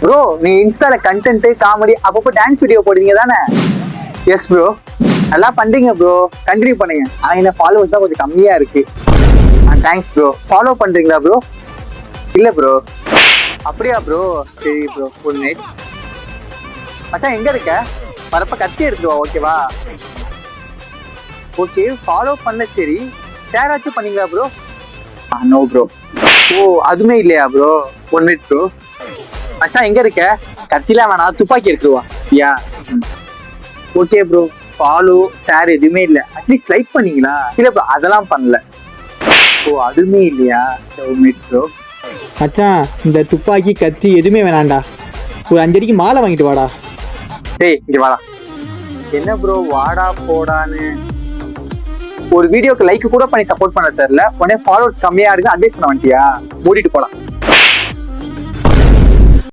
Bro நீ இன்ஸ்டால content comedy அப்பப்போ டான்ஸ் வீடியோ போடுவீங்க தானே? எஸ் ப்ரோ, நல்லா பண்றீங்க ப்ரோ, கண்டினியூ பண்ணுங்க. ஆனா என்ன ஃபாலோவர்ஸ் தான் கொஞ்சம் கம்மியா இருக்கு. Thanks bro. ஃபாலோ பண்றீங்களா ப்ரோ? இல்ல ப்ரோ. அப்படியா ப்ரோ? சரி ப்ரோ, ஒரு மினிட். மச்சான் எங்க இருக்க? வரப்ப கத்தி எடுத்துவா, ஓகேவா? ஓகே, ஃபாலோ பண்ண சரி. ஷேர் ஆச்சும் பண்ணீங்களா ப்ரோ? No bro. ஓ அதுவுமே இல்லையா ப்ரோ? One minute bro. மச்சான் எங்க இருக்க? கத்திலாம் வேணாம், துப்பாக்கி எடுத்துருவா. Yeah okay bro. Follow share எதுவுமே இல்ல. அட்லீஸ்ட் லைக் பண்ணீங்களா? இல்ல ப்ரோ, அதெல்லாம் பண்ணல. ஓ அதுவுமே இல்லையா? ஒரு மினிட் ப்ரோ. மச்சான் இந்த துப்பாக்கி கத்தி எதுவுமே வேணாண்டா, ஒரு 5 அடிக்கு மாலை வாங்கிட்டு வாடா. டேய் இங்க வாடா. என்ன ப்ரோ வாடா போடான்னு ஒரு வீடியோக்கு லைக் கூட பண்ணி சப்போர்ட் பண்ண தெரியல, உடனே ஃபாலோவர்ஸ் கம்மியா இருக்கு அட்வைஸ் பண்ண வந்துட்டியா? மூடிட்டு போலாம்.